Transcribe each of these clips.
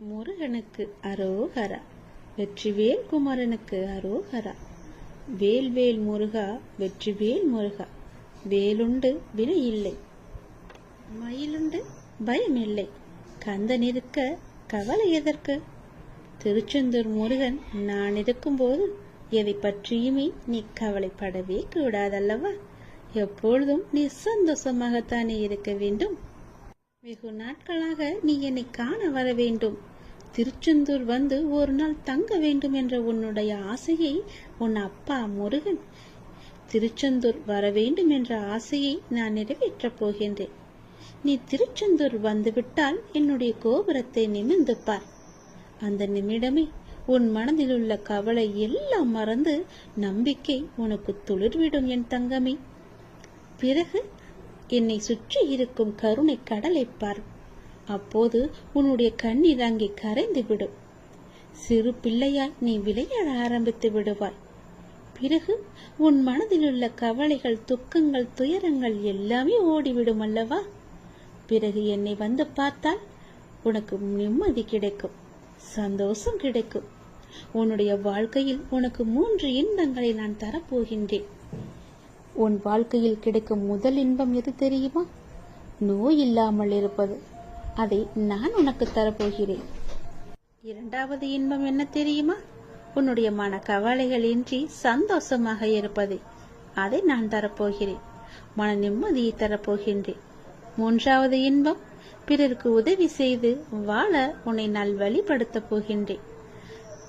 முருகனுக்கு அரோகரா. வெற்றிவேல் குமரனுக்கு அரோகரா. வேல்வேல் முருகா, வெற்றிவேல் முருகா. வேலுண்டு வினை இல்லை, மயிலுண்டு பயமில்லை. கந்தன் இருக்க கவலை எதற்கு? திருச்செந்தூர் முருகன் நான் இருக்கும்போது எதை பற்றியுமே நீ கவலைப்படவே கூடாதல்லவா? எப்பொழுதும் நீ சந்தோஷமாகத்தானே இருக்க வேண்டும். வெகு நாட்களாக நீ என்னை காண வர வேண்டும், திருச்செந்தூர் வந்து ஒரு நாள் தங்க வேண்டும் என்ற உன்னுடைய ஆசையை உன் அப்பா முருகன் திருச்செந்தூர் வர வேண்டும் என்ற ஆசையை நான் நிறைவேற்றப் போகின்றேன். நீ திருச்செந்தூர் வந்துவிட்டால் என்னுடைய கோபுரத்தை நிமிர்ந்து பார். அந்த நிமிடமே உன் மனதில் உள்ள கவலை எல்லாம் மறந்து நம்பிக்கை உனக்கு துளிர்விடும் என் தங்கமே. பிறகு என்னை சுற்றி இருக்கும் கருணை கடலை பார். அப்போது உன்னுடைய கண்ணீர் அங்கே கரைந்து விடும். சிறு பிள்ளையாய் நீ விளையாட ஆரம்பித்து விடுவாய். பிறகு உன் மனதில் உள்ள கவலைகள், துக்கங்கள், துயரங்கள் எல்லாமே ஓடிவிடும் அல்லவா? பிறகு என்னை வந்து பார்த்தால் உனக்கு நிம்மதி கிடைக்கும், சந்தோஷம் கிடைக்கும். உன்னுடைய வாழ்க்கையில் உனக்கு 3 இன்பங்களை நான் தரப்போகின்றேன். உன் வாழ்க்கையில் கிடைக்கும் முதல் இன்பம் எது தெரியுமா? நோய் இல்லாமல் இருப்பது. அதை நான் உனக்கு தரப்போகிறேன். 2வது இன்பம் என்ன தெரியுமா? உன்னுடைய மன கவலைகள் இன்றி சந்தோஷமாக இருப்பது. அதை நான் தரப்போகிறேன். மன நிம்மதியை தரப்போகின்றேன். 3வது இன்பம் பிறருக்கு உதவி செய்து வாழ உன்னை நல்வழிப்படுத்தப் போகின்றேன்.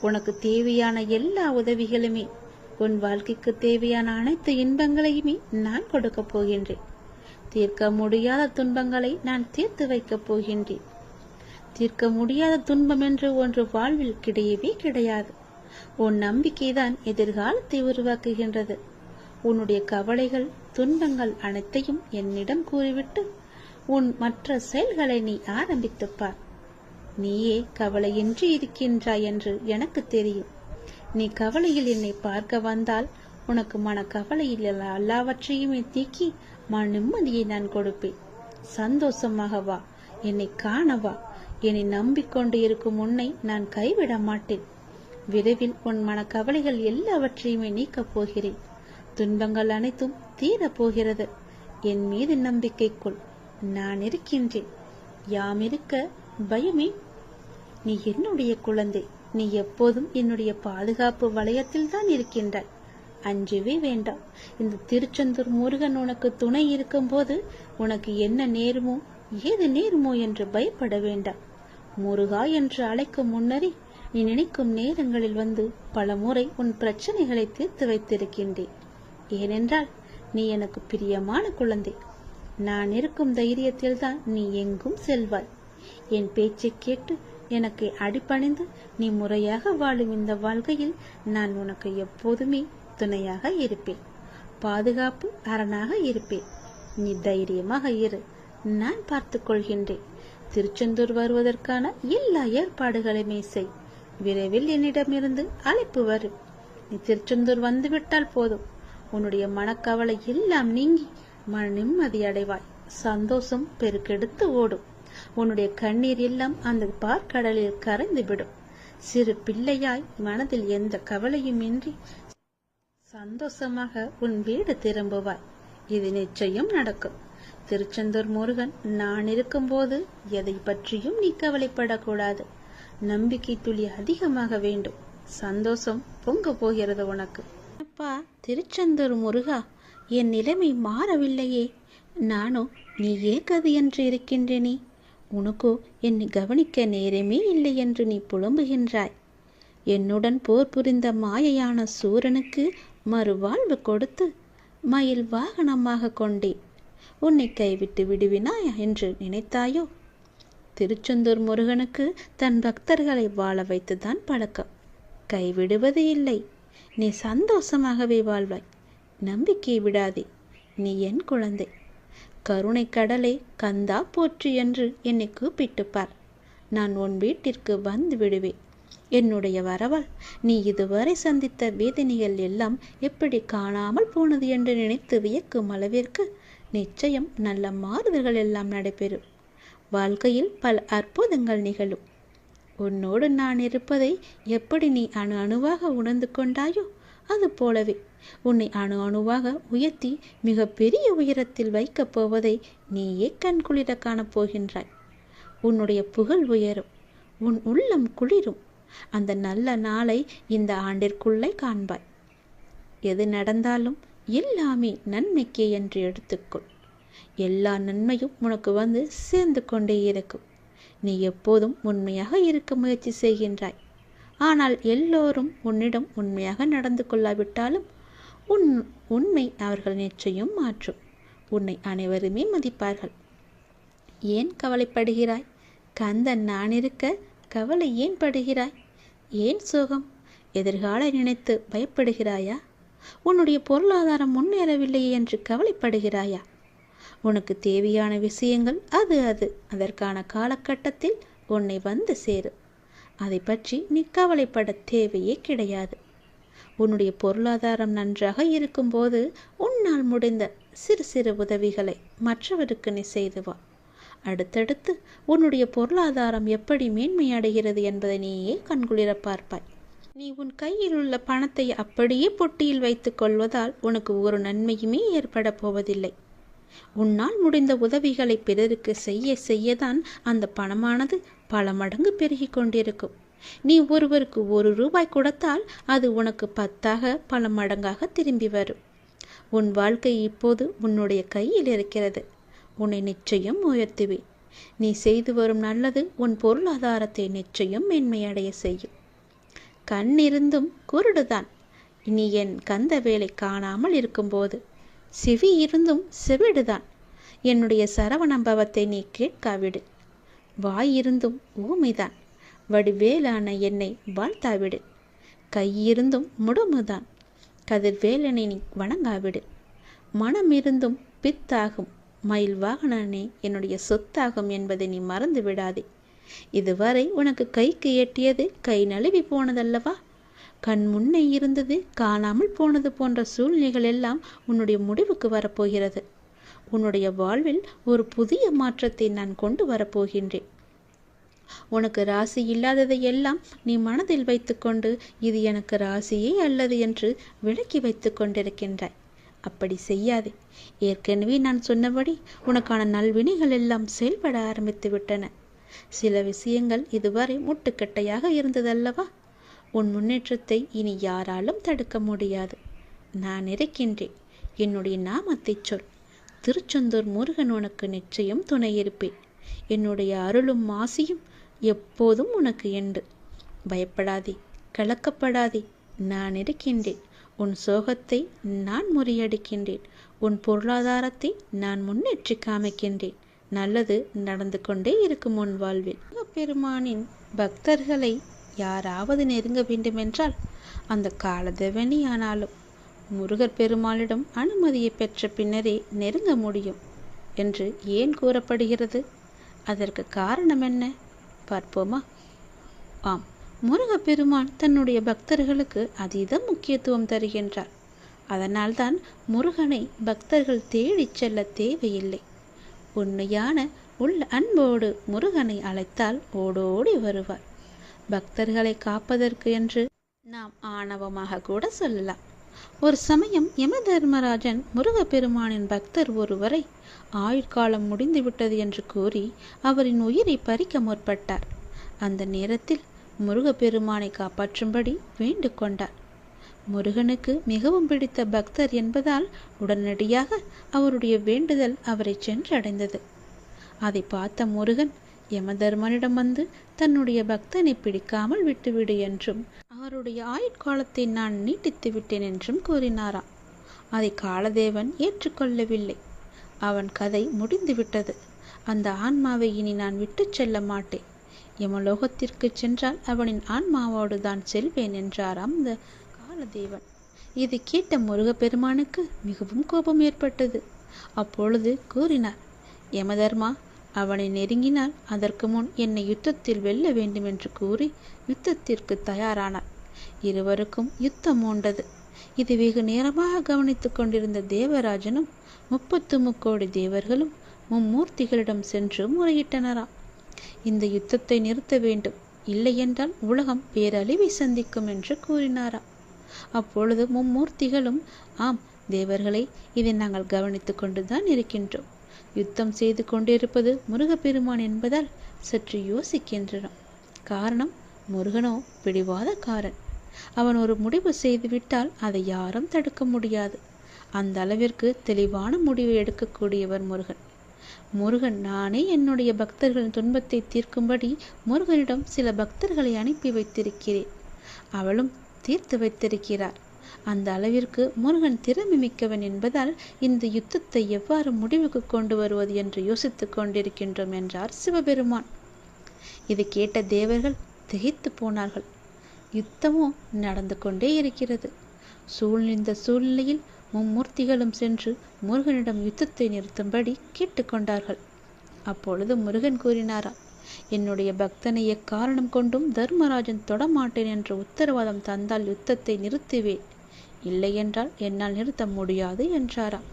உனக்கு தேவையான எல்லா உதவிகளுமே, உன் வாழ்க்கைக்கு தேவையான அனைத்து இன்பங்களையுமே நான் கொடுக்க போகின்றேன். தீர்க்க முடியாத துன்பங்களை நான் தீர்த்து வைக்கப் போகின்றேன். தீர்க்க முடியாத துன்பம் என்று ஒன்று வாழ்வில் கிடையவே கிடையாது. உன் நம்பிக்கைதான் எதிர்காலத்தை உருவாக்குகின்றது. உன்னுடைய கவலைகள், துன்பங்கள் அனைத்தையும் என்னிடம் கூறிவிட்டு உன் மற்ற செயல்களை நீ ஆரம்பித்துப் பார். நீயே கவலையின்றி இருக்கின்றாய் என்று எனக்கு தெரியும். நீ கவலையில் என்னை பார்க்க வந்தால் உனக்கு மன கவலையில் எல்லாவற்றையுமே நீக்கி மன நிம்மதியை நான் கொடுப்பேன். சந்தோஷமாக வா, என்னை காணவா. என்னை நம்பிக்கொண்டு இருக்கும் உன்னை நான் கைவிட மாட்டேன். விரைவில் உன் மன கவலைகள் எல்லாவற்றையுமே நீக்கப் போகிறேன். துன்பங்கள் அனைத்தும் தீரப் போகிறது. என் மீது நம்பிக்கை கொள், நான் இருக்கின்றேன். யாம் இருக்க பயமே. நீ என்னுடைய குழந்தை. நீ எப்போதும் என்னுடைய பாதுகாப்பு வளையத்தில் தான் இருக்கின்றாய். அஞ்சவே வேண்டாம். இந்த திருச்செந்தூர் முருகன் உனக்கு துணை இருக்கும் போது உனக்கு என்ன நேருமோ, ஏது நேருமோ என்று பயப்பட வேண்டாம். முருகா என்று அழைக்கும் முன்னரே நீ நினைக்கும் நேரங்களில் வந்து பல முறை உன் பிரச்சனைகளை தீர்த்து வைத்திருக்கின்றேன். ஏனென்றால் நீ எனக்கு பிரியமான குழந்தை. நான் இருக்கும் தைரியத்தில் தான் நீ எங்கும் செல்வாய். என் பேச்சை கேட்டு எனக்கு அடிபணிந்து நீ முறையாக வாழும் இந்த வாழ்க்கையில் நான் உனக்கு எப்போதுமே துணையாக இருப்பேன். பாதுகாப்பு அரணாக இருப்பேன். நீ தைரியமாக இரு, நான் பார்த்துக் கொள்கின்றேன். திருச்செந்தூர் வருவதற்கான எல்லா ஏற்பாடுகளையுமே செய். விரைவில் என்னிடமிருந்து அழைப்பு வரும். நீ திருச்செந்தூர் வந்துவிட்டால் போதும், உன்னுடைய மனக்கவலை எல்லாம் நீங்கி மன நிம்மதி அடைவாய். சந்தோஷம் பெருக்கெடுத்து ஓடும். உன்னுடைய கண்ணீர் எல்லாம் அந்த பார்க்கடலில் கரைந்து விடும். சிறு பிள்ளையாய் மனதில் எந்த கவலையும் இன்றி சந்தோஷமாக உன் வீடு திரும்புவாய். இது நிச்சயம் நடக்கும். திருச்செந்தூர் முருகன் நான் இருக்கும்போது எதை பற்றியும் நீ கவலைப்படக்கூடாது. நம்பிக்கை துளி அதிகமாக வேண்டும். சந்தோஷம் பொங்க போகிறது உனக்கு. அப்பா திருச்செந்தூர் முருகா, என் நிலைமை மாறவில்லையே. நானும் நீ ஏகது என்று இருக்கின்றேனே. உனக்கோ என்னை கவனிக்க நேரமே இல்லை என்று நீ புலம்புகின்றாய். என்னுடன் போர் புரிந்த மாயையான சூரனுக்கு மறுவாழ்வு கொடுத்து மயில் வாகனமாக கொண்டேன். உன்னை கைவிட்டு விடுவினாயா என்று நினைத்தாயோ? திருச்செந்தூர் முருகனுக்கு தன் பக்தர்களை வாழ வைத்துதான் பழக்கம். கைவிடுவது இல்லை. நீ சந்தோஷமாகவே வாழ்வாய். நம்பிக்கை விடாதே. நீ என் குழந்தை. கருணை கடலே, கந்தா போற்றி என்று என்னை கூப்பிட்டு பார். நான் உன் வீட்டிற்கு வந்து விடுவேன். என்னுடைய வரவால் நீ இதுவரை சந்தித்த வேதனைகள் எல்லாம் எப்படி காணாமல் போனது என்று நினைத்து வியக்கும் அளவிற்கு நிச்சயம் நல்ல மாறுதல்கள் எல்லாம் நடைபெறும். வாழ்க்கையில் பல அற்புதங்கள் நிகழும். உன்னோடு நான் இருப்பதை எப்படி நீ அணு அணுவாக உணர்ந்து கொண்டாயோ அது போலவே உன்னை அணு அணுவாக உயர்த்தி மிக பெரிய உயரத்தில் வைக்கப் போவதை நீயே கண்குளிர காணப்போகின்றாய். உன்னுடைய புகழ் உயரும், உன் உள்ளம் குளிரும். அந்த நல்ல நாளை இந்த ஆண்டிற்குள்ளே காண்பாய். எது நடந்தாலும் எல்லாமே நன்மைக்கே என்று எடுத்துக்கொள். எல்லா நன்மையும் உனக்கு வந்து சேர்ந்து கொண்டே இருக்கும். நீ எப்போதும் உண்மையாக இருக்க முயற்சி செய்கின்றாய். ஆனால் எல்லோரும் உன்னிடம் உண்மையாக நடந்து கொள்ளாவிட்டாலும் உண்மை அவர்கள் நிச்சயம் மாற்றும். உன்னை அனைவருமே மதிப்பார்கள். ஏன் கவலைப்படுகிறாய்? கந்தன் நான் இருக்க கவலை ஏன் படுகிறாய்? ஏன் சோகம்? எதிர்கால நினைத்து பயப்படுகிறாயா? உன்னுடைய பொருளாதாரம் முன்னேறவில்லையே என்று கவலைப்படுகிறாயா? உனக்கு தேவையான விஷயங்கள் அதற்கான காலகட்டத்தில் உன்னை வந்து சேரும். அதை பற்றி நீ கவலைப்பட தேவையே கிடையாது. உன்னுடைய பொருளாதாரம் நன்றாக இருக்கும்போது உன்னால் முடிந்த சிறு சிறு உதவிகளை மற்றவருக்கு நீ செய்து வா. அடுத்தடுத்து உன்னுடைய பொருளாதாரம் எப்படி மேன்மையடைகிறது என்பதை நீயே கண்குளிர பார்ப்பாய். நீ உன் கையில் உள்ள பணத்தை அப்படியே பொட்டியில் வைத்துக் கொள்வதால் உனக்கு ஒரு நன்மையுமே ஏற்பட போவதில்லை. உன்னால் முடிந்த உதவிகளை பிறருக்கு செய்யதான் அந்த பணமானது பல மடங்கு பெருகி கொண்டிருக்கும். நீ ஒருவருக்கு 1 ரூபாய் கொடுத்தால் அது உனக்கு 10 பல மடங்காக திரும்பி வரும். உன் வாழ்க்கை இப்போது உன்னுடைய கையில் இருக்கிறது. உன்னை நிச்சயம் உயர்த்துவேன். நீ செய்து வரும் நல்லது உன் பொருளாதாரத்தை நிச்சயம் மேன்மையடைய செய்யும். கண் இருந்தும் குருடுதான். நீ என் கந்த வேலை காணாமல் இருக்கும்போது செவி இருந்தும் செவிடுதான். என்னுடைய சரவணம்பவத்தை நீ கேட்காவிடு. வாய் இருந்தும் ஊமைதான். வடிவேலான என்னை வாழ்த்தாவிடு. கையிருந்தும் முடமுதான். கதிர்வேலனை நீ வணங்காவிடு. மனம் இருந்தும் பித்தாகும். மயில் வாகனனே என்னுடைய சொத்தாகும் என்பதை நீ மறந்து விடாதே. இதுவரை உனக்கு கைக்கு எட்டியது கை நழுவி போனதல்லவா? கண் முன்னே இருந்தது காணாமல் போனது போன்ற சூழ்நிலைகள் எல்லாம் உன்னுடைய முடிவுக்கு வரப்போகிறது. உன்னுடைய வாழ்வில் ஒரு புதிய மாற்றத்தை நான் கொண்டு வரப்போகின்றேன். உனக்கு ராசி இல்லாததை எல்லாம் நீ மனதில் வைத்துக்கொண்டு இது எனக்கு ராசியே அல்லது என்று விலக்கி வைத்து கொண்டிருக்கின்றாய். அப்படி செய்யாதே. ஏற்கனவே நான் சொன்னபடி உனக்கான நல்வினைகள் எல்லாம் செயல்பட ஆரம்பித்து விட்டன. சில விஷயங்கள் இதுவரை முட்டுக்கட்டையாக இருந்ததல்லவா? உன் முன்னேற்றத்தை இனி யாராலும் தடுக்க முடியாது. நான் இருக்கின்றேன். என்னுடைய நாமத்தை சொல். திருச்செந்தூர் முருகன் உனக்கு நிச்சயம் துணை இருப்பேன். என்னுடைய அருளும் ஆசியும் எப்போதும் உனக்கு உண்டு. பயப்படாதே, கலக்கப்படாதே. நான் இருக்கின்றேன். உன் சோகத்தை நான் முறியடிக்கின்றேன். உன் பொருளாதாரத்தை நான் முன்னேற்றி காமிக்கின்றேன். நல்லது நடந்து கொண்டே இருக்கும் உன் வாழ்வில். பெருமானின் பக்தர்களை யாராவது நெருங்க வேண்டுமென்றால் அந்த காலதேவனே ஆனாலும் முருகர் பெருமாளிடம் அனுமதியை பெற்ற பின்னரே நெருங்க முடியும் என்று ஏன் கூறப்படுகிறது? அதற்கு காரணம் என்ன பார்ப்போமா? ஆம், முருகப்பெருமான் தன்னுடைய பக்தர்களுக்கு அதீத முக்கியத்துவம் தருகின்றார். அதனால்தான் முருகனை பக்தர்கள் தேடிச் செல்ல தேவையில்லை. உண்மையான உள்ள அன்போடு முருகனை அழைத்தால் ஓடோடி வருவார். பக்தர்களை காப்பதற்கு என்று நாம் ஆணவமாக கூட சொல்லலாம். ஒரு சமயம் யமதர்மராஜன் முருகப்பெருமானின் பக்தர் ஒருவரை ஆயுட்காலம் முடிந்துவிட்டது என்று கூறி அவரின் உயிரை பறிக்க முற்பட்டார். அந்த நேரத்தில் முருகப்பெருமானை காப்பாற்றும்படி வேண்டிக் கொண்டார். முருகனுக்கு மிகவும் பிடித்த பக்தர் என்பதால் உடனடியாக அவருடைய வேண்டுதல் அவரை சென்றடைந்தது. அதை பார்த்த முருகன் யமதர்மனிடம் வந்து தன்னுடைய பக்தனை பிடிக்காமல் விட்டுவிடு என்றும் அவருடைய ஆயுட்காலத்தை நான் நீட்டித்து விட்டேன் என்றும் கூறினாராம். அதை காலதேவன் ஏற்றுக்கொள்ளவில்லை. அவன் கதை முடிந்துவிட்டது. அந்த ஆன்மாவை இனி நான் விட்டு செல்ல மாட்டேன். யமலோகத்திற்கு சென்றால் அவனின் ஆன்மாவோடு தான் செல்வேன் என்றாராம் அந்த காலதேவன். இதை கேட்ட முருகப்பெருமானுக்கு மிகவும் கோபம் ஏற்பட்டது. அப்பொழுது கூறினார், யமதர்மா, அவனை நெருங்கினால் அதற்கு முன் என்னை யுத்தத்தில் வெல்ல வேண்டும் என்று கூறி யுத்தத்திற்கு தயாரானார். இருவருக்கும் யுத்தம் மூண்டது. இது வெகு நேரமாக கவனித்துக் கொண்டிருந்த தேவராஜனும் 33 கோடி தேவர்களும் மும்மூர்த்திகளிடம் சென்று முறையிட்டனராம். இந்த யுத்தத்தை நிறுத்த வேண்டும். இல்லையென்றால் உலகம் பேரழிவை சந்திக்கும் என்று கூறினாராம். அப்பொழுது மும்மூர்த்திகளும், ஆம் தேவர்களே, இதை நாங்கள் கவனித்து கொண்டுதான் இருக்கின்றோம். யுத்தம் செய்து கொண்டிருப்பது முருகப்பெருமான் என்பதால் சற்று யோசிக்கின்றனர். காரணம், முருகனோ பிடிவாதக்காரன். அவன் ஒரு முடிவு செய்துவிட்டால் அதை யாரும் தடுக்க முடியாது. அந்த அளவிற்கு தெளிவான முடிவை எடுக்கக்கூடியவர் முருகன். முருகன், நானே என்னுடைய பக்தர்களின் துன்பத்தை தீர்க்கும்படி முருகனிடம் சில பக்தர்களை அனுப்பி வைத்திருக்கிறேன். அவளும் தீர்த்து வைத்திருக்கிறார். அந்த அளவிற்கு முருகன் திறமை மிக்கவன் என்பதால் இந்த யுத்தத்தை எவ்வாறு முடிவுக்கு கொண்டு வருவது என்று யோசித்துக் கொண்டிருக்கின்றோம் என்றார் சிவபெருமான். இதை கேட்ட தேவர்கள் திகைத்து போனார்கள். யுத்தமோ நடந்து கொண்டே இருக்கிறது. இந்த சூழ்நிலையில் மும்மூர்த்திகளும் சென்று முருகனிடம் யுத்தத்தை நிறுத்தும்படி கேட்டுக்கொண்டார்கள். அப்பொழுது முருகன் கூறினாராம், என்னுடைய பக்தனை எக்காரணம் கொண்டும் தர்மராஜன் தொடமாட்டேன் என்ற உத்தரவாதம் தந்தால் யுத்தத்தை நிறுத்துவேன், இல்லையென்றால் என்னால் நிறுத்த முடியாது என்றாராம்.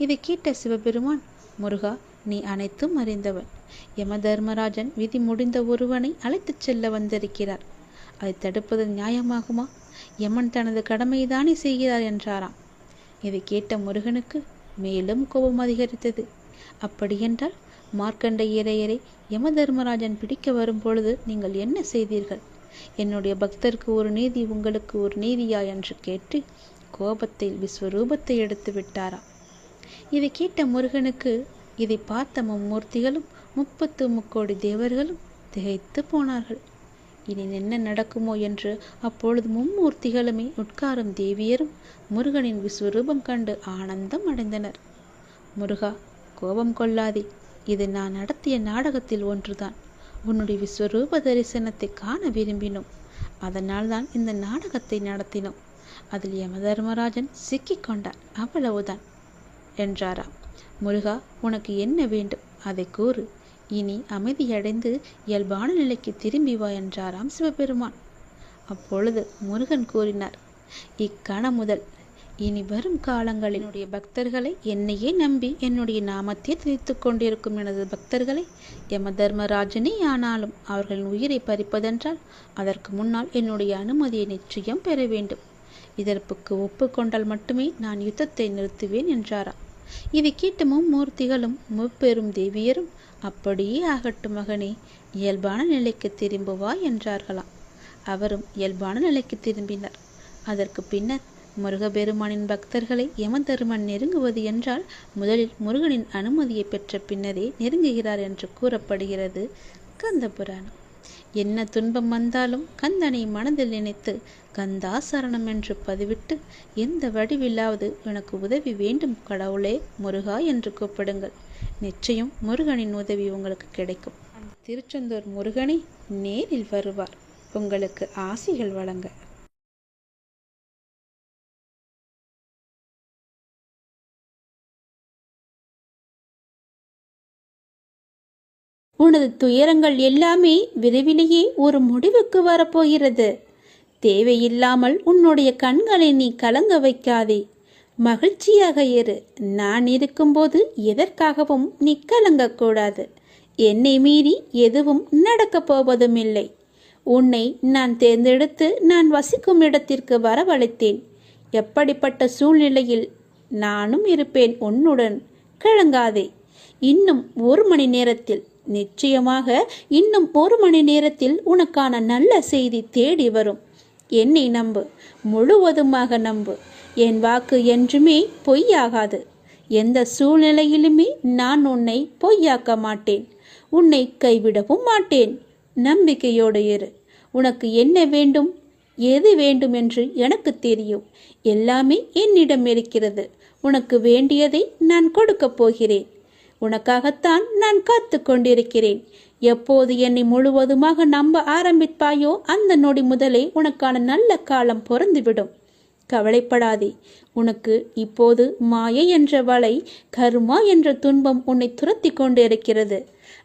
இதை கேட்ட சிவபெருமான், முருகா, நீ அனைத்தும் அறிந்தவன். யம தர்மராஜன் விதி முடிந்த ஒருவனை அழைத்துச் செல்ல வந்திருக்கிறார். அதை தடுப்பது நியாயமாகுமா? யமன் தனது கடமைதானே செய்கிறார் என்றாராம். இதை கேட்ட முருகனுக்கு மேலும் கோபம் அதிகரித்தது. அப்படியென்றால் மார்க்கண்டேயரை யம தர்மராஜன் பிடிக்க வரும் பொழுது நீங்கள் என்ன செய்தீர்கள்? என்னுடைய பக்தருக்கு ஒரு நீதி, உங்களுக்கு ஒரு நீதியா என்று கேட்டு கோபத்தில் விஸ்வரூபத்தை எடுத்து விட்டாராம். இதை கேட்ட முருகனுக்கு இதை பார்த்த மும்மூர்த்திகளும் 33 தேவர்களும் திகைத்து போனார்கள். இனி என்ன நடக்குமோ என்று. அப்பொழுது மும்மூர்த்திகளுமே உட்காரும் தேவியரும் முருகனின் விஸ்வரூபம் கண்டு ஆனந்தம் அடைந்தனர். முருகா, கோபம் கொள்ளாதே, இது நான் நடத்திய நாடகத்தில் ஒன்றுதான். உன்னுடைய விஸ்வரூப தரிசனத்தை காண விரும்பினோம். அதனால்தான் இந்த நாடகத்தை நடத்தினோம். அதில் யமதர்மராஜன் சிக்கிக் கொண்டார், அவ்வளவுதான் என்றாராம். முருகா, உனக்கு என்ன வேண்டும் அதை கூறு. இனி அமைதியடைந்து இயல்பான நிலைக்கு திரும்பி வா என்றாராம் சிவபெருமான். அப்பொழுது முருகன் கூறினார், இக்கணம் முதல் இனி வரும் காலங்களில் என்னுடைய பக்தர்களை, என்னையே நம்பி என்னுடைய நாமத்தை துதித்து கொண்டிருக்கும் எனது பக்தர்களை யம தர்மராஜனே ஆனாலும் அவர்களின் உயிரை பறிப்பதென்றால் அதற்கு முன்னால் என்னுடைய அனுமதியை நிச்சயம் பெற வேண்டும். இதற்கு ஒப்புக்கொண்டால் மட்டுமே நான் யுத்தத்தை நிறுத்துவேன் என்றாராம். இதை கேட்ட மும்மூர்த்திகளும் முப்பெரும் தேவியரும், அப்படியே ஆகட்டும் மகனே, இயல்பான நிலைக்கு திரும்புவா என்றார்களாம். அவரும் இயல்பான நிலைக்கு திரும்பினர். அதற்கு பின்னர் முருகப்பெருமானின் பக்தர்களை யமதர்மன் நெருங்குவது என்றால் முதலில் முருகனின் அனுமதியை பெற்ற பின்னரே நெருங்குகிறார் என்று கூறப்படுகிறது கந்த புராணம். என்ன துன்பம் வந்தாலும் கந்தனை மனதில் நினைத்து கந்தா சரணம் என்று பதிவிட்டு எந்த வடிவில்லாவது எனக்கு உதவி வேண்டும் கடவுளே முருகா என்று கூப்பிடுங்கள். நிச்சயம் முருகனின் உதவி உங்களுக்கு கிடைக்கும். திருச்செந்தூர் முருகனை நேரில் வருவார் உங்களுக்கு ஆசிகள் வழங்க. உனது துயரங்கள் எல்லாமே விரைவிலேயே ஒரு முடிவுக்கு வரப்போகிறது. தேவையில்லாமல் உன்னுடைய கண்களை நீ கலங்க வைக்காதே. மகிழ்ச்சியாக இரு. நான் இருக்கும்போது எதற்காகவும் நீ கலங்கக்கூடாது. என்னை மீறி எதுவும் நடக்கப் போவதும் இல்லை. உன்னை நான் தேர்ந்தெடுத்து நான் வசிக்கும் இடத்திற்கு வரவழைத்தேன். எப்படிப்பட்ட சூழ்நிலையில் நானும் இருப்பேன் உன்னுடன். கலங்காதே. இன்னும் 1 மணி நேரத்தில், நிச்சயமாக இன்னும் 1 மணி நேரத்தில் உனக்கான நல்ல செய்தி தேடி வரும். என்னை நம்பு, முழுவதுமாக நம்பு. என் வாக்கு என்றுமே பொய்யாகாது. எந்த சூழ்நிலையிலுமே நான் உன்னை பொய்யாக்க மாட்டேன். உன்னை கைவிடவும் மாட்டேன். நம்பிக்கையோடு இரு. உனக்கு என்ன வேண்டும், எது வேண்டும் என்று எனக்கு தெரியும். எல்லாமே என்னிடம் இருக்கிறது. உனக்கு வேண்டியதை நான் கொடுக்கப் போகிறேன். உனக்காகத்தான் நான் காத்து கொண்டிருக்கிறேன். எப்போது என்னை முழுவதுமாக நம்ப ஆரம்பிப்பாயோ அந்த நொடி முதலே உனக்கான நல்ல காலம் பொறந்துவிடும். கவலைப்படாதே. உனக்கு இப்போது மாயை என்ற வலை, கர்மா என்ற துன்பம் உன்னை துரத்தி கொண்டு இருக்கிறது.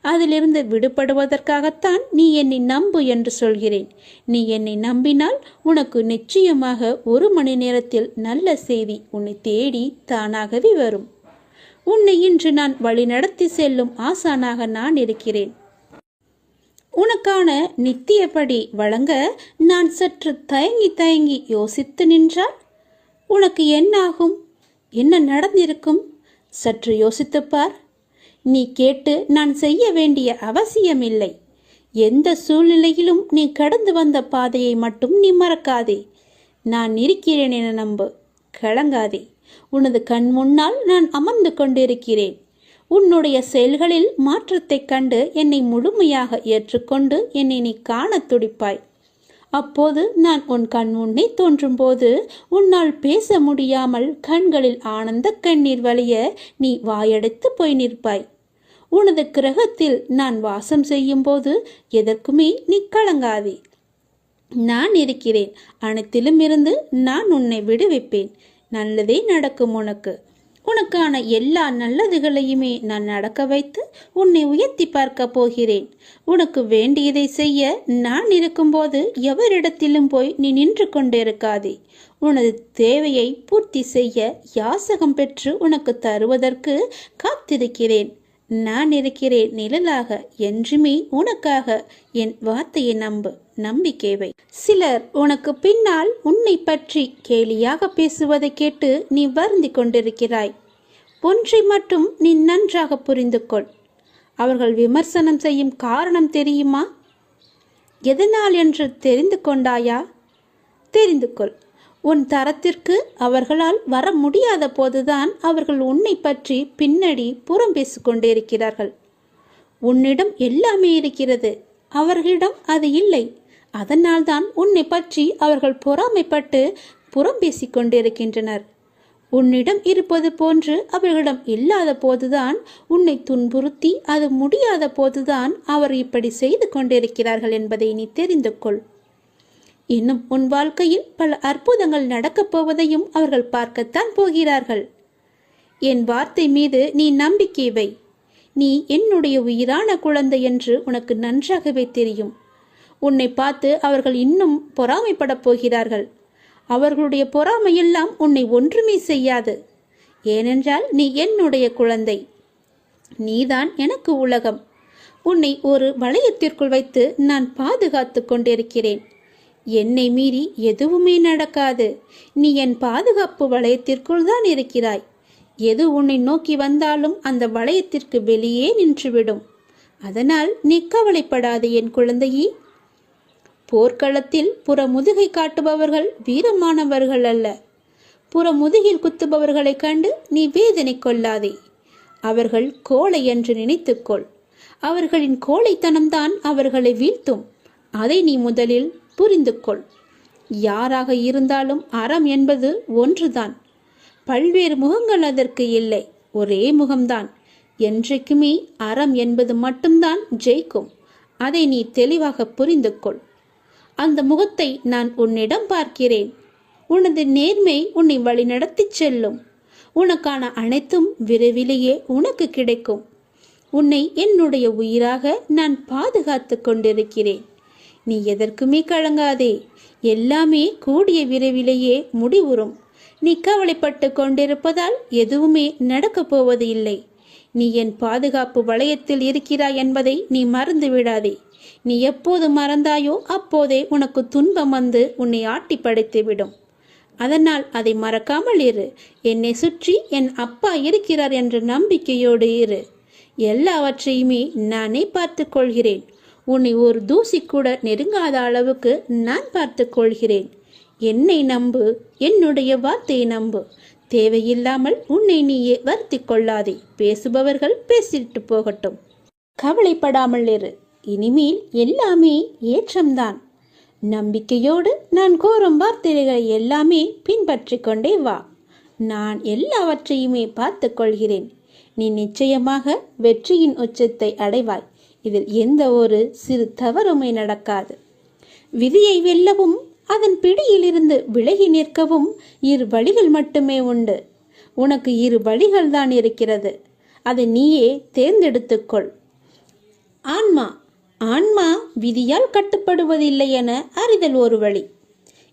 அதிலிருந்து விடுபடுவதற்காகத்தான் நீ என்னை நம்பு என்று சொல்கிறேன். நீ என்னை நம்பினால் உனக்கு நிச்சயமாக 1 மணி நேரத்தில் நல்ல செய்தி உன்னை தேடி தானாகவே வரும். உன்னை இன்று நான் வழி நடத்தி செல்லும் ஆசானாக நான் இருக்கிறேன். உனக்கான நித்தியப்படி வழங்க நான் சற்று தயங்கி தயங்கி யோசித்து நின்றால் உனக்கு என்னாகும்? என்ன நடந்திருக்கும்? சற்று யோசித்துப்பார். நீ கேட்டு நான் செய்ய வேண்டிய அவசியமில்லை. எந்த சூழ்நிலையிலும் நீ கடந்து வந்த பாதையை மட்டும் நீ மறக்காதே. நான் இருக்கிறேன் என நம்பு. கலங்காதே. உனது கண் முன்னால் நான் அமர்ந்து கொண்டிருக்கிறேன். உன்னுடைய செயல்களில் மாற்றத்தைக் கண்டு என்னை முழுமையாக ஏற்றுக்கொண்டு என்னை நீ காண துடிப்பாய். அப்போது நான் உன் கண் முன்னே தோன்றும் போது உன்னால் பேச முடியாமல் கண்களில் ஆனந்த கண்ணீர் வழிய நீ வாயடைத்து போய் நிற்பாய். உனது கிரகத்தில் நான் வாசம் செய்யும் போது எதற்குமே நீ கலங்காதே. நான் இருக்கிறேன். அனைத்திலும் இருந்து நான் உன்னை விடுவிப்பேன். நல்லதே நடக்கும். உனக்கான எல்லா நல்லதுகளையுமே நான் நடக்க வைத்து உன்னை உயர்த்தி பார்க்க போகிறேன். உனக்கு வேண்டியதை செய்ய நான் இருக்கும்போது எவரிடத்திலும் போய் நீ நின்று கொண்டிருக்காதே. உனது தேவையை பூர்த்தி செய்ய யாசகம் பெற்று உனக்கு தருவதற்கு காத்திருக்கிறேன். நான் இருக்கிறேன் நிழலாக. என்றுமே உனக்காக. என் வார்த்தையை நம்பு. நம்பிக்கை வை. சிலர் உனக்கு பின்னால் உன்னை பற்றி கேலியாக பேசுவதை கேட்டு நீ வருந்தி கொண்டிருக்கிறாய். ஒன்றை மட்டும் நீ நன்றாக புரிந்து கொள். அவர்கள் விமர்சனம் செய்யும் காரணம் தெரியுமா? எதனால் என்று தெரிந்து கொண்டாயா? தெரிந்து கொள். உன் தரத்திற்கு அவர்களால் வர முடியாத போதுதான் அவர்கள் உன்னை பற்றி பின்னாடி புறம் பேசிக்கொண்டிருக்கிறார்கள். உன்னிடம் எல்லாமே இருக்கிறது, அவர்களிடம் அது இல்லை. அதனால்தான் உன்னை பற்றி அவர்கள் பொறாமைப்பட்டு புறம் பேசிக்கொண்டிருக்கின்றனர். உன்னிடம் இருப்பது போன்று அவர்களிடம் இல்லாத போதுதான் உன்னை துன்புறுத்தி அது முடியாத போதுதான் அவர் இப்படி செய்து கொண்டிருக்கிறார்கள் என்பதை நீ தெரிந்து கொள். இன்னும் உன் வாழ்க்கையில் பல அற்புதங்கள் நடக்கப் போவதையும் அவர்கள் பார்க்கத்தான் போகிறார்கள். என் வார்த்தை மீது நீ நம்பிக்கை வை. நீ என்னுடைய உயிரான குழந்தை என்று உனக்கு நன்றாகவே தெரியும். உன்னை பார்த்து அவர்கள் இன்னும் பொறாமைப்படப் போகிறார்கள். அவர்களுடைய பொறாமையெல்லாம் உன்னை ஒன்றுமே செய்யாது. ஏனென்றால் நீ என்னுடைய குழந்தை. நீதான் எனக்கு உலகம். உன்னை ஒரு வளையத்திற்குள் வைத்து நான் பாதுகாத்து கொண்டிருக்கிறேன். என்னை மீறி எதுவுமே நடக்காது. நீ என் பாதுகாப்பு வளையத்திற்குள் தான் இருக்கிறாய். எது உன்னை நோக்கி வந்தாலும் அந்த வளையத்திற்கு வெளியே நின்றுவிடும். அதனால் நீ கவலைப்படாது என் குழந்தையே. போர்க்களத்தில் புறமுதுகை காட்டுபவர்கள் வீரமானவர்கள் அல்ல. புறமுதுகில் குத்துபவர்களை கண்டு நீ வேதனை கொள்ளாதே. அவர்கள் கோழை என்று நினைத்துக்கொள். அவர்களின் கோழைத்தனம்தான் அவர்களை வீழ்த்தும். அதை நீ முதலில் புரிந்து கொள். யாராக இருந்தாலும் அறம் என்பது ஒன்றுதான். பல்வேறு முகங்கள் அதற்கு இல்லை, ஒரே முகம்தான். என்றைக்குமே அறம் என்பது மட்டும்தான் ஜெயிக்கும். அதை நீ தெளிவாக புரிந்து கொள். அந்த முகத்தை நான் உன்னிடம் பார்க்கிறேன். உனது நேர்மை உன்னை வழிநடத்தி செல்லும். உனக்கான அனைத்தும் விரைவிலேயே உனக்கு கிடைக்கும். உன்னை என்னுடைய உயிராக நான் பாதுகாத்து கொண்டிருக்கிறேன். நீ எதற்குமே கலங்காதே. எல்லாமே கூடிய விரைவிலேயே முடிவுறும். நீ கவலைப்பட்டு கொண்டிருப்பதால் எதுவுமே நடக்கப் போவது இல்லை. நீ என் பாதுகாப்பு வளையத்தில் இருக்கிறாய் என்பதை நீ மறந்து விடாதே. நீ எப்போது மறந்தாயோ அப்போதே உனக்கு துன்பம் வந்து உன்னை ஆட்டி படைத்துவிடும். அதனால் அதை மறக்காமல் இரு. என்னை சுற்றி என் அப்பா இருக்கிறார் என்ற நம்பிக்கையோடு இரு. எல்லாவற்றையுமே நானே பார்த்து கொள்கிறேன். உன்னை ஒரு தூசி கூட நெருங்காத அளவுக்கு நான் பார்த்து கொள்கிறேன். என்னை நம்பு. என்னுடைய வார்த்தையை நம்பு. தேவையில்லாமல் உன்னை நீயே வருத்தி கொள்ளாதே. பேசுபவர்கள் பேசிட்டு போகட்டும். கவலைப்படாமல் இரு. இனிமேல் எல்லாமே ஏற்றம்தான். நம்பிக்கையோடு நான் கூறும் வார்த்தைகளை எல்லாமே பின்பற்றி கொண்டே வா. நான் எல்லாவற்றையுமே பார்த்து கொள்கிறேன். நீ நிச்சயமாக வெற்றியின் உச்சத்தை அடைவாய். இதில் எந்த ஒரு சிறு தவறுமே நடக்காது. விதியை வெல்லவும் அதன் பிடியிலிருந்து விலகி நிற்கவும் 2 வழிகள் மட்டுமே உண்டு. உனக்கு 2 வழிகள் தான் இருக்கிறது. அதை நீயே தேர்ந்தெடுத்துக்கொள். ஆன்மா விதியால் கட்டுப்படுவதில்லை என அறிதல் ஒரு வழி.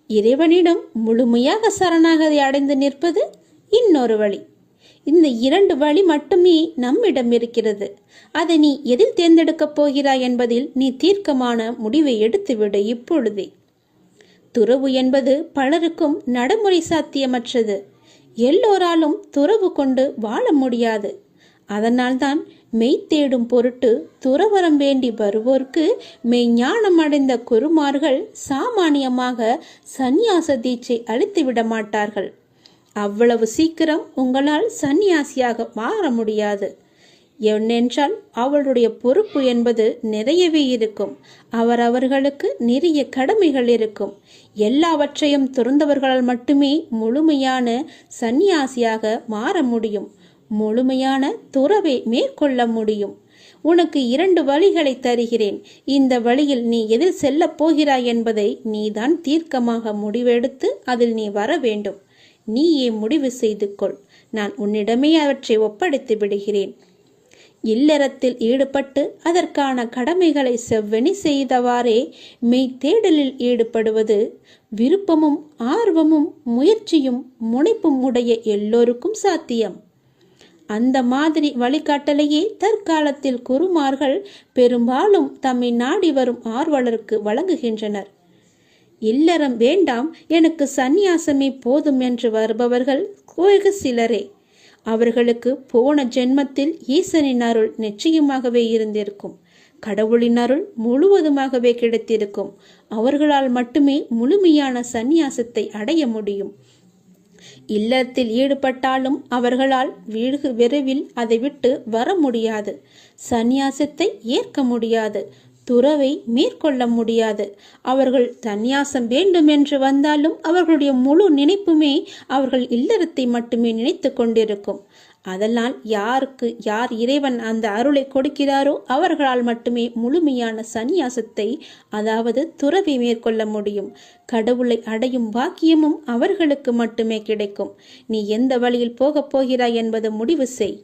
இறைவனிடம் முழுமையாக சரணாகதி அடைந்து நிற்பது இன்னொரு வழி. இந்த 2 வழி மட்டுமே நம்மிடம் இருக்கிறது. அதை நீ எதில் தேர்ந்தெடுக்கப் போகிறாய் என்பதில் நீ தீர்க்கமான முடிவை எடுத்துவிடு இப்பொழுதே. துறவு என்பது பலருக்கும் நடைமுறை சாத்தியமற்றது. எல்லோராலும் துறவு கொண்டு வாழ முடியாது. அதனால்தான் மெய் தேடும் பொருட்டு துறவரம் வேண்டி வருவோர்க்கு மெய்ஞானம் அடைந்த குருமார்கள் சாமானியமாக சந்நியாச தீட்சை அளித்துவிட மாட்டார்கள். அவ்வளவு சீக்கிரம் உங்களால் சந்நியாசியாக மாற முடியாது. ஏனென்றால் அவளுடைய பொறுப்பு என்பது நிறையவே இருக்கும். அவர்களுக்கு நிறைய கடமைகள் இருக்கும். எல்லாவற்றையும் துறந்தவர்களால் மட்டுமே முழுமையான சந்நியாசியாக மாற முடியும். முழுமையான துறவை மேற்கொள்ள முடியும். உனக்கு 2 வழிகளை தருகிறேன். இந்த வழியில் நீ எதில் செல்லப் போகிறாய் என்பதை நீதான் தீர்க்கமாக முடிவெடுத்து அதில் நீ வர வேண்டும். நீயே முடிவு செய்து கொள். நான் உன்னிடமே அவற்றை ஒப்படைத்து விடுகிறேன். இல்லறத்தில் ஈடுபட்டு அதற்கான கடமைகளை செவ்வனி செய்தவாறே மெய் தேடலில் ஈடுபடுவது விருப்பமும் ஆர்வமும் முயற்சியும் முனைப்பும் உடைய எல்லோருக்கும் சாத்தியம். அந்த மாதிரி வழிகாட்டலையே தற்காலத்தில் குருமார்கள் பெரும்பாலும் தம்மை நாடி வரும் ஆர்வலருக்கு வழங்குகின்றனர். இல்லறம் வேண்டாம், எனக்கு சந்நியாசமே போதும் என்று வருபவர்கள் வெகு சிலரே. அவர்களுக்கு போன ஜென்மத்தில் ஈசனின் அருள் நிச்சயமாகவே இருந்திருக்கும். கடவுளின் அருள் முழுவதுமாகவே கிடைத்திருக்கும். அவர்களால் மட்டுமே முழுமையான சந்நியாசத்தை அடைய முடியும். இல்லறத்தில் ஈடுபட்டாலும் அவர்களால் விரைவில் அதை விட்டு வர முடியாது. சந்நியாசத்தை ஏற்க முடியாது. துறவை மேற்கொள்ள முடியாது. அவர்கள் சந்நியாசம் வேண்டும் என்று வந்தாலும் அவர்களுடைய முழு நினைப்புமே அவர்கள் இல்லறத்தை மட்டுமே நினைத்து கொண்டிருக்கும். அதனால் யாருக்கு யார் இறைவன் அந்த அருளை கொடுக்கிறாரோ அவர்களால் மட்டுமே முழுமையான சந்நியாசத்தை, அதாவது துறவை மேற்கொள்ள முடியும். கடவுளை அடையும் பாக்கியமும் அவர்களுக்கு மட்டுமே கிடைக்கும். நீ எந்த வழியில் போகப் போகிறாய் என்பது முடிவு செய்.